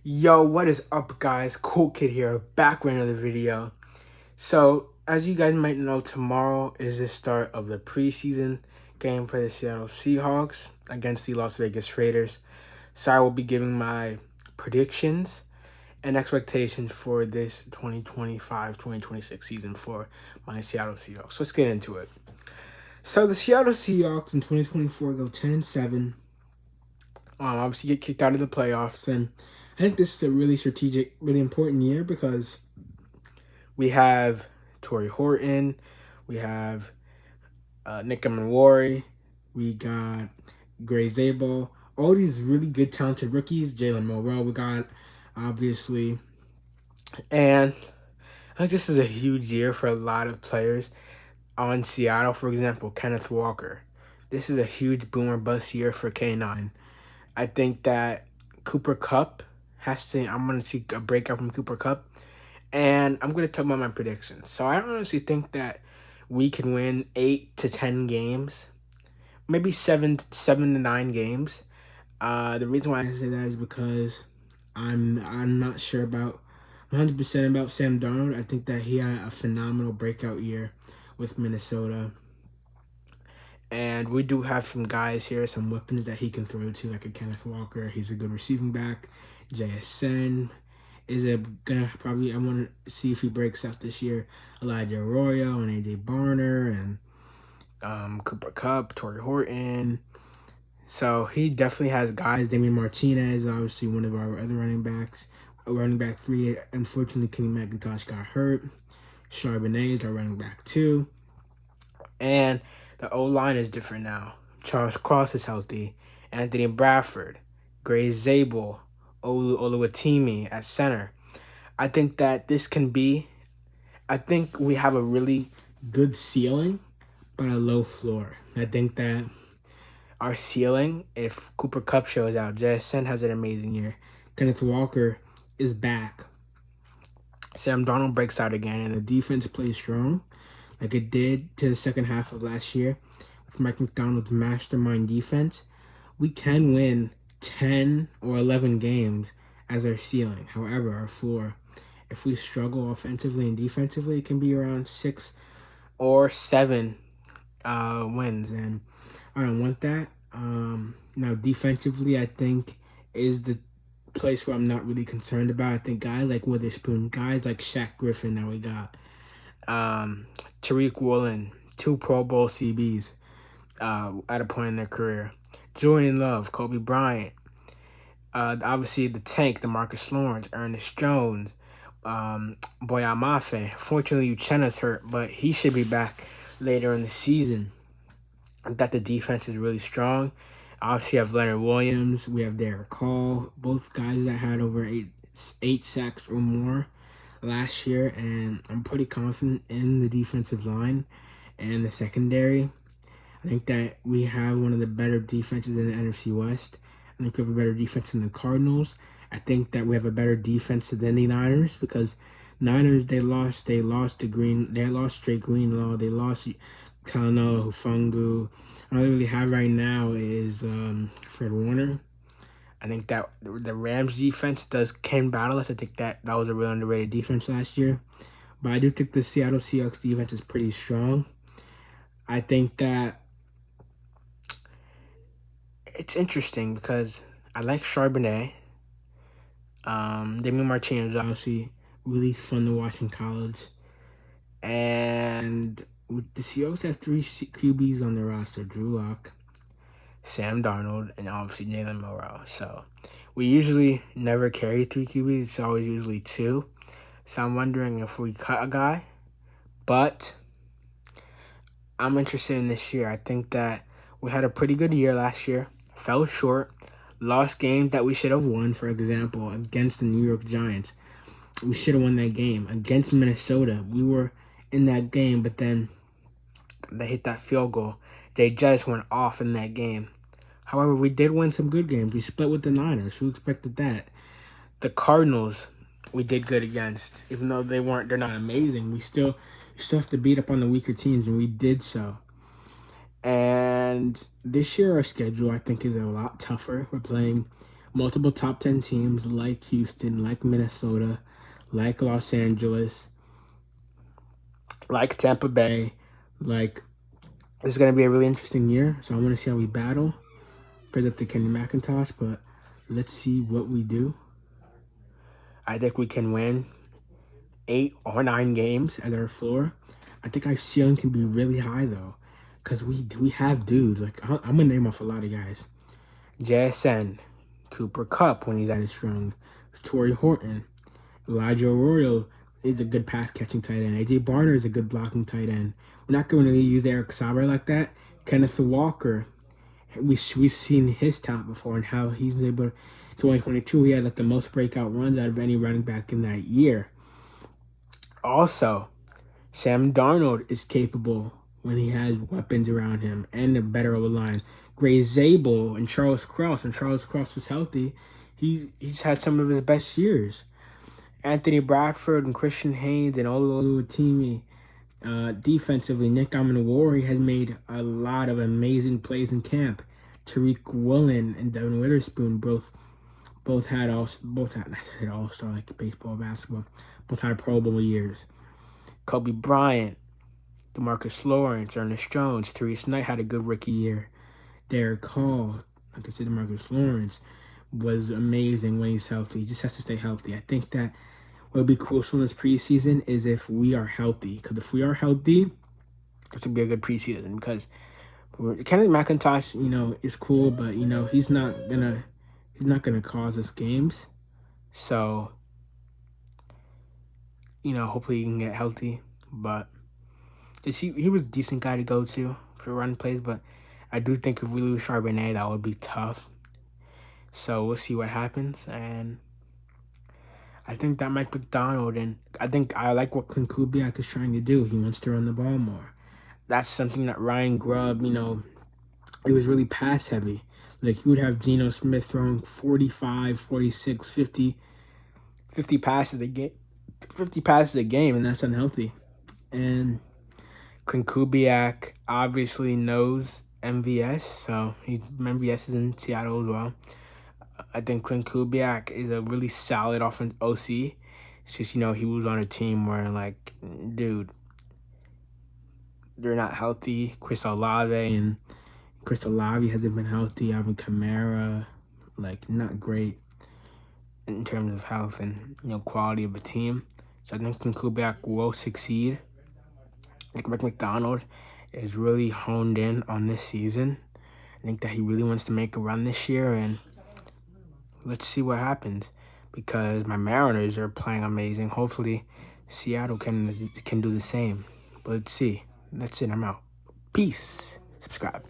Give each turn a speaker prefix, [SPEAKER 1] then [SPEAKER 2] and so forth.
[SPEAKER 1] Yo, what is up, guys? Cool Kid here, back with another video. So, as you guys might know, tomorrow is the start of the preseason game for the Seattle Seahawks against the Las Vegas Raiders. So, I will be giving my predictions and expectations for this 2025-2026 season for my Seattle Seahawks. Let's get into it. So, the Seattle Seahawks in 2024 go 10-7. Obviously get kicked out of the playoffs, and I think this is a really strategic, really important year because we have Torrey Horton, we have Nick Manwari, we got Gray Zabel, all these really good, talented rookies. Jalen Moreau, we got obviously, and I think this is a huge year for a lot of players on Seattle. For example, Kenneth Walker. This is a huge boomer bust year for K9. I think that Cooper Kupp I'm going to see a breakout from Cooper Kupp. And I'm going to talk about my predictions. So I honestly think that we can win 8 to 10 games. Maybe 7 to 9 games. The reason why I say that is because I'm not sure about 100% about Sam Darnold. I think that he had a phenomenal breakout year with Minnesota. And we do have some guys here, some weapons that he can throw to, like a Kenneth Walker. He's a good receiving back. JSN is I want to see if he breaks out this year. Elijah Arroyo and AJ Barner and Cooper Kupp, Torrey Horton. So he definitely has guys. Damian Martinez, obviously one of our other running backs. Running back 3, unfortunately, Kenny McIntosh got hurt. Charbonnet is our running back 2. And the O-line is different now. Charles Cross is healthy. Anthony Bradford, Gray Zabel, Oluwatimi at center. I think that I think we have a really good ceiling, but a low floor. I think that our ceiling, if Cooper Kupp shows out, JSN has an amazing year. Kenneth Walker is back. Sam Darnold breaks out again, and the defense plays strong, like it did to the second half of last year with Mike McDonald's mastermind defense. We can win 10 or 11 games as our ceiling. However, our floor, if we struggle offensively and defensively, it can be around 6 or 7 wins, and I don't want that. Now, defensively, I think is the place where I'm not really concerned about. I think guys like Witherspoon, guys like Shaq Griffin that we got, Tariq Woolen, 2 Pro Bowl CBs at a point in their career. Julian Love, Kobe Bryant, obviously the tank, DeMarcus Lawrence, Ernest Jones, Boya Mafe. Fortunately, Uchenna's hurt, but he should be back later in the season. That the defense is really strong. Obviously, you have Leonard Williams. We have Derek Hall. Both guys that had over 8 sacks or more last year, and I'm pretty confident in the defensive line and the secondary. I think that we have one of the better defenses in the NFC West. I think we have a better defense than the Cardinals. I think that we have a better defense than the Niners, because Niners, they lost Drake Greenlaw, they lost Talanoa Hufungu. All they really have right now is Fred Warner. I think that the Rams defense can battle us. I think that was a real underrated defense last year. But I do think the Seattle Seahawks defense is pretty strong. I think that it's interesting because I like Charbonnet. Damian Martinez is obviously really fun to watch in college. And the Seahawks have 3 QBs on their roster: Drew Lock, Sam Darnold, and obviously Jalen Moreau. So we usually never carry 3 QBs. It's always usually 2. So I'm wondering if we cut a guy. But I'm interested in this year. I think that we had a pretty good year last year. Fell short. Lost games that we should have won. For example, against the New York Giants. We should have won that game. Against Minnesota, we were in that game, but then they hit that field goal. They just went off in that game. However, we did win some good games. We split with the Niners. Who expected that? The Cardinals, we did good against. Even though they're not amazing, we still have to beat up on the weaker teams, and we did so. And this year, our schedule, I think, is a lot tougher. We're playing multiple top 10 teams like Houston, like Minnesota, like Los Angeles, like Tampa Bay. Like, this is going to be a really interesting year, so I want to see how we battle. Praise up to Kenny McIntosh, but let's see what we do. I think we can win 8 or 9 games at our floor. I think our ceiling can be really high, though, because we have dudes. Like, I'm going to name off a lot of guys. JSN, Cooper Kupp when he's at his strong, Torrey Horton, Elijah Arroyo is a good pass-catching tight end. A.J. Barner is a good blocking tight end. We're not going to really use Eric Saber like that. Kenneth Walker, we've seen his talent before and how he's able to. 2022, he had like the most breakout runs out of any running back in that year. Also, Sam Darnold is capable when he has weapons around him and a better O-line. Gray Zabel and Charles Cross, and Charles Cross was healthy. He's had some of his best years. Anthony Bradford and Christian Haynes and Oluwatimi. Defensively, Nick Amanawari has made a lot of amazing plays in camp. Tariq Woolen and Devin Witherspoon both had all-star like baseball, basketball. Both had Pro Bowl years. Kobe Bryant, DeMarcus Lawrence, Ernest Jones, Therese Knight had a good rookie year. Derek Hall, like I said, DeMarcus Lawrence was amazing when he's healthy. He just has to stay healthy. I think that what would be crucial in this preseason is if we are healthy. Because if we are healthy, it would be a good preseason. Because Kenny McIntosh, is cool, but he's not gonna cause us games. So, hopefully he can get healthy. But he was a decent guy to go to for run plays. But I do think if we lose Charbonnet, that would be tough. So we'll see what happens. And I think that Mike McDonald, and I like what Clint Kubiak is trying to do. He wants to run the ball more. That's something that Ryan Grubb, it was really pass heavy. Like, you would have Geno Smith throwing 45, 46, 50 passes a game. 50 passes a game, and that's unhealthy. And Clint Kubiak obviously knows MVS, so MVS is in Seattle as well. I think Clint Kubiak is a really solid offensive OC. It's just, he was on a team where, like, dude, they're not healthy. Chris Olave hasn't been healthy. Alvin Kamara, like, not great in terms of health and, quality of a team. So I think Clint Kubiak will succeed. I think Mike McDonald is really honed in on this season. I think that he really wants to make a run this year, and let's see what happens, because my Mariners are playing amazing. Hopefully, Seattle can do the same. But let's see. That's it. I'm out. Peace. Subscribe.